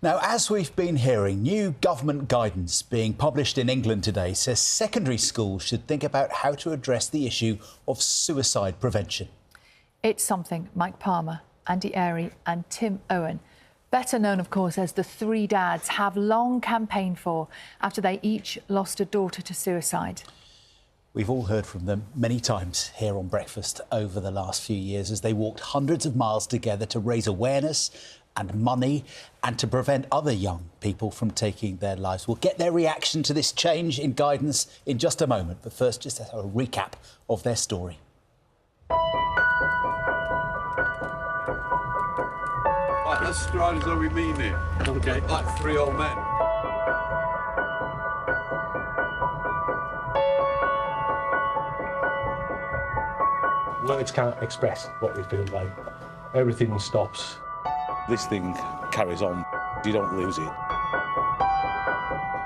Now, as we've been hearing, new government guidance being published in England today says secondary schools should think about how to address the issue of suicide prevention. It's something Mike Palmer, Andy Airy and Tim Owen, better known, of course, as the Three Dads, have long campaigned for after they each lost a daughter to suicide. We've all heard from them many times here on Breakfast over the last few years as they walked hundreds of miles together to raise awareness and money and to prevent other young people from taking their lives. We'll get their reaction to this change in guidance in just a moment, but first just a recap of their story. Right, let's stride as though we mean it. Okay. Like three old men. Words can't express what we feel like. Everything stops. This thing carries on. You don't lose it.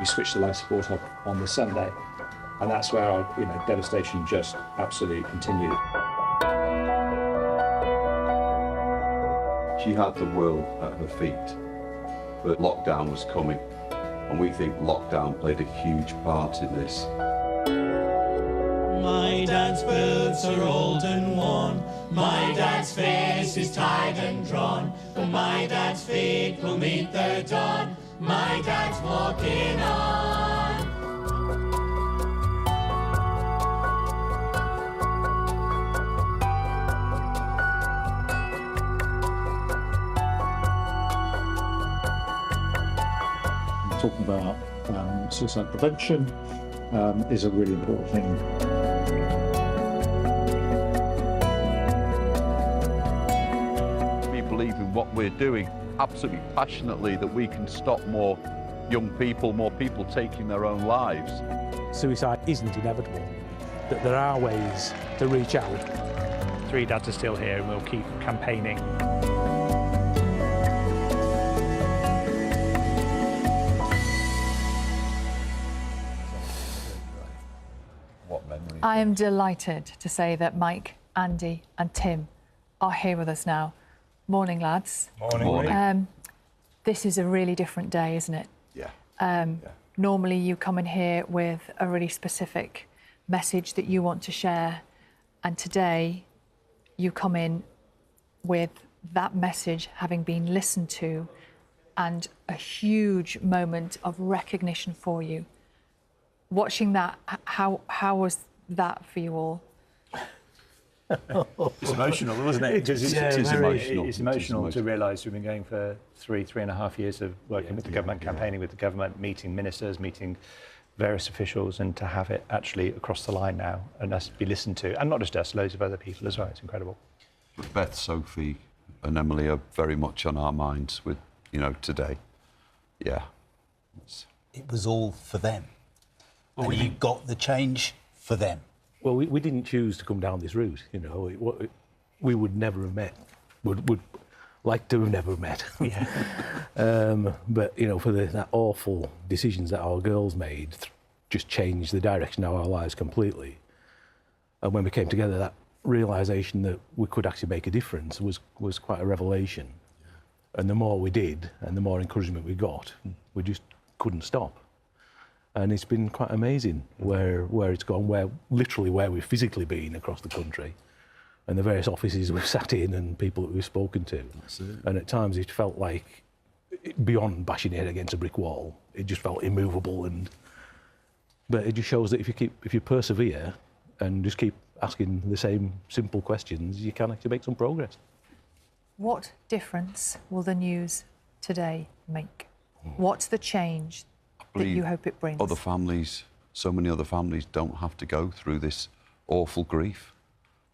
We switched the life support off on the Sunday, and that's where our devastation just absolutely continued. She had the world at her feet, but lockdown was coming, and we think lockdown played a huge part in this. My dad's boots are old and worn, my dad's face is tired and drawn, but my dad's feet will meet the dawn, my dad's walking on. Talking about suicide prevention is a really important thing. We believe in what we're doing absolutely passionately, that we can stop more young people, more people taking their own lives. Suicide isn't inevitable, that there are ways to reach out. Three Dads are still here and we'll keep campaigning. What memories? I am delighted to say that Mike, Andy and Tim are here with us now. Morning, lads. Morning. This is a really different day, isn't it? Yeah. Normally you come in here with a really specific message that you want to share, and today you come in with that message having been listened to and a huge moment of recognition for you. Watching that, how was that for you all? It's emotional, wasn't it? It is emotional. It's emotional to realise we've been going for three and a half years of working with the government, campaigning with the government, meeting ministers, meeting various officials, and to have it actually across the line now and us be listened to, and not just us, loads of other people as well. It's incredible. Beth, Sophie and Emily are very much on our minds with, today. Yeah. It was all for them. And you got the change for them. Well, we didn't choose to come down this route, we would never have met, would like to have never met. Yeah. But, for that awful decisions that our girls made just changed the direction of our lives completely. And when we came together, that realisation that we could actually make a difference was quite a revelation. Yeah. And the more we did and the more encouragement we got, we just couldn't stop. And it's been quite amazing where it's gone, where we've physically been across the country, and the various offices we've sat in and people that we've spoken to. And at times it felt like, beyond bashing your head against a brick wall, it just felt immovable. But it just shows that if you persevere and just keep asking the same simple questions, you can actually make some progress. What difference will the news today make? What's the change that you hope it brings? Other families, so many other families don't have to go through this awful grief.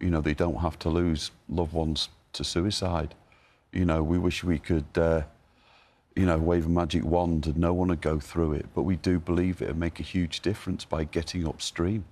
They don't have to lose loved ones to suicide. We wish we could, wave a magic wand and no one would go through it, but we do believe it would make a huge difference by getting upstream.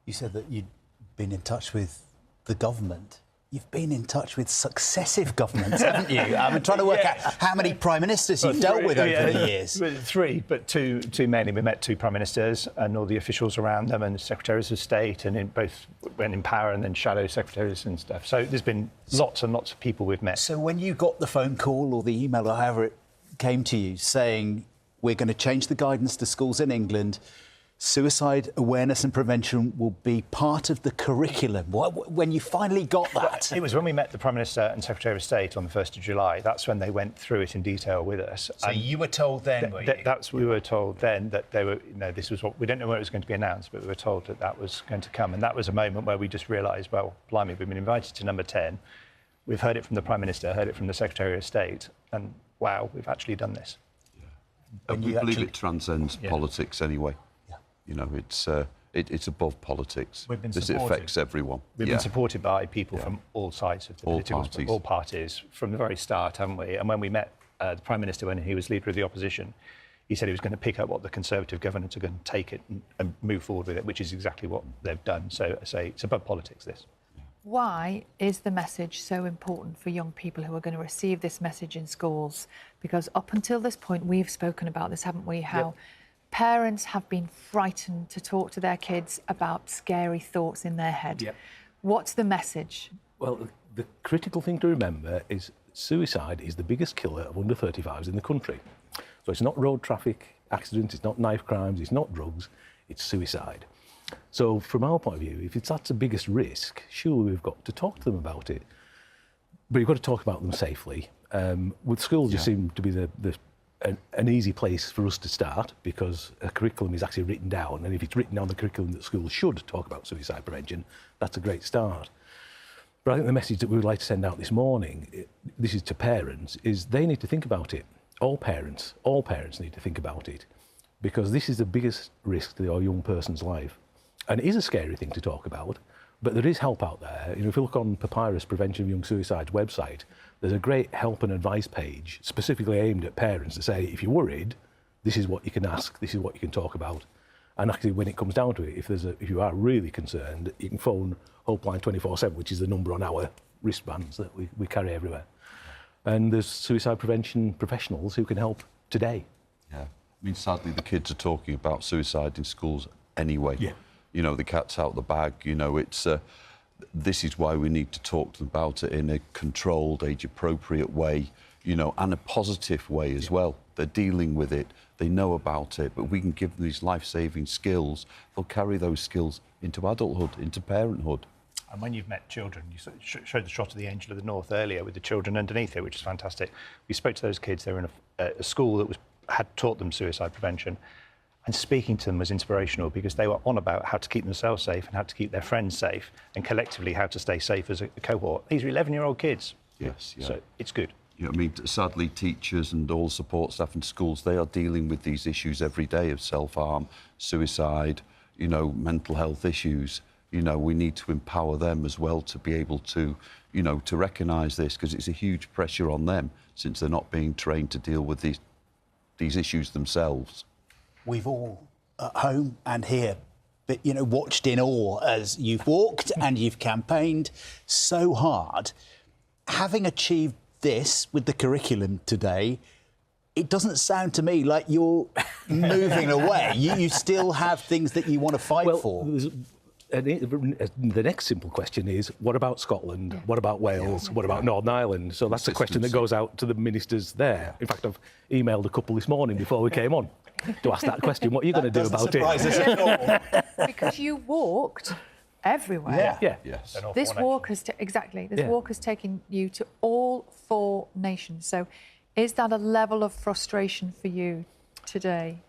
You said that you'd been in touch with the government. You've been in touch with successive governments, haven't you? I'm trying to work out how many prime ministers you've dealt with over the years. Three, but two mainly. We met two prime ministers and all the officials around them, and secretaries of state, and in both when in power and then shadow secretaries and stuff. So there's been lots and lots of people we've met. So when you got the phone call or the email or however it came to you saying we're going to change the guidance to schools in England, suicide awareness and prevention will be part of the curriculum. When you finally got that? It was when we met the Prime Minister and Secretary of State on the 1st of July. That's when they went through it in detail with us. So you were told then, were you? We were told then that they were, this was what, we don't know when it was going to be announced, but we were told that that was going to come. And that was a moment where we just realised, well, blimey, we've been invited to number 10. We've heard it from the Prime Minister, heard it from the Secretary of State, and wow, we've actually done this. Yeah. We believe it transcends politics anyway. You know, it's above politics. We've been it affects everyone. We've been supported by people from all sides of the all parties from the very start, haven't we? And when we met the Prime Minister when he was leader of the opposition, he said he was going to pick up what the Conservative government are going to take it and move forward with it, which is exactly what they've done. So I say it's above politics, this. Why is the message so important for young people who are going to receive this message in schools? Because up until this point, we've spoken about this, haven't we? How parents have been frightened to talk to their kids about scary thoughts in their head. Yep. What's the message? Well, the critical thing to remember is suicide is the biggest killer of under 35s in the country. So it's not road traffic accidents, it's not knife crimes, it's not drugs, it's suicide. So from our point of view, if that's the biggest risk, surely we've got to talk to them about it. But you've got to talk about them safely. With schools, you seem to be an easy place for us to start because a curriculum is actually written down, and if it's written down the curriculum that schools should talk about suicide prevention, that's a great start. But I think the message that we would like to send out this morning, this is to parents, is they need to think about it. All parents need to think about it because this is the biggest risk to your young person's life. And it is a scary thing to talk about, but there is help out there. You know, if you look on Papyrus Prevention of Young Suicide's website, there's a great help and advice page specifically aimed at parents to say, if you're worried, this is what you can ask, this is what you can talk about. And actually, when it comes down to it, if you are really concerned, you can phone Hopeline 24/7, which is the number on our wristbands that we carry everywhere. And there's suicide prevention professionals who can help today. Yeah. I mean, sadly, the kids are talking about suicide in schools anyway. Yeah. You know, the cat's out the bag. You know, this is why we need to talk to them about it in a controlled, age-appropriate way, you know, and a positive way as well. They're dealing with it, they know about it, but we can give them these life-saving skills. They'll carry those skills into adulthood, into parenthood. And when you've met children, you showed the shot of the Angel of the North earlier with the children underneath it, which is fantastic. We spoke to those kids. They were in a school that had taught them suicide prevention. And speaking to them was inspirational because they were on about how to keep themselves safe and how to keep their friends safe and collectively how to stay safe as a cohort. These are 11-year-old kids. Yes, yeah. So it's good. You know, I mean, sadly, teachers and all support staff in schools, they are dealing with these issues every day of self-harm, suicide, you know, mental health issues. You know, we need to empower them as well to be able to, you know, to recognise this because it's a huge pressure on them since they're not being trained to deal with these issues themselves. We've all, at home and here, but, you know, watched in awe as you've walked and you've campaigned so hard. Having achieved this with the curriculum today, it doesn't sound to me like you're moving away. You still have things that you want to fight for. The next simple question is, what about Scotland? Yeah. What about Wales? What about Northern Ireland? So that's the question that goes out to the ministers there. In fact, I've emailed a couple this morning before we came on to ask that question. What are you going to do about it? Because you walked everywhere. Yeah. Yes. This walk has walk has taken you to all 4 nations. So is that a level of frustration for you today?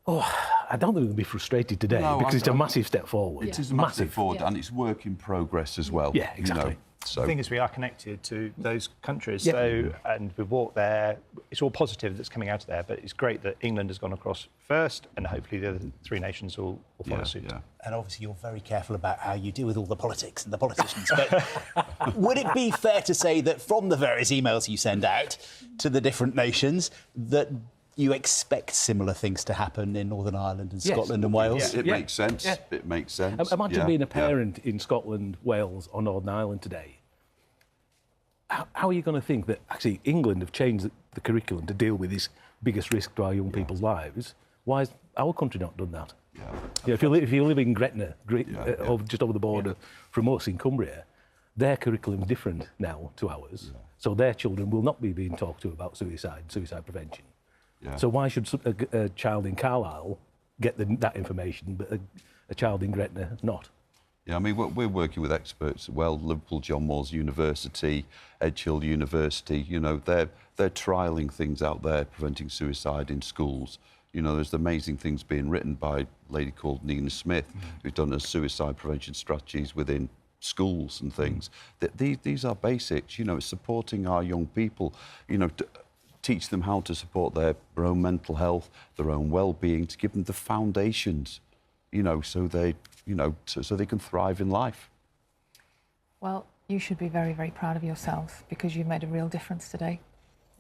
Oh, I don't think we'll be frustrated today because it's a massive step forward. It is a massive forward and it's work in progress as well. Yeah, exactly. You know, so. The thing is, we are connected to those countries, Yeah. and we've walked there. It's all positive that's coming out of there, but it's great that England has gone across first, and hopefully the other 3 nations will follow suit. Yeah. And obviously you're very careful about how you deal with all the politics and the politicians. But would it be fair to say that from the various emails you send out to the different nations that you expect similar things to happen in Northern Ireland and Scotland and Wales? It makes sense. Yeah. It makes sense. Imagine being a parent in Scotland, Wales or Northern Ireland today how are you going to think that actually England have changed the curriculum to deal with this biggest risk to our young people's lives? Why has our country not done that? Yeah, if you live in Gretna, just over the border from us in Cumbria, their curriculum is different now to ours. So their children will not be being talked to about suicide prevention. So why should a child in Carlisle get that information, but a child in Gretna not? Yeah, I mean, we're working with experts as well. Liverpool John Moores University, Edgehill University, you know, they're trialling things out there, preventing suicide in schools. You know, there's amazing things being written by a lady called Nina Smith, who's done a suicide prevention strategies within schools and things. These are basics, you know, it's supporting our young people, you know, to teach them how to support their own mental health, their own well-being, to give them the foundations, you know, so they, you know, so they can thrive in life. Well, you should be very, very proud of yourself because you've made a real difference today.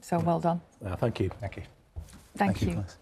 So well done. Thank you. Thank you. Thank you. Guys.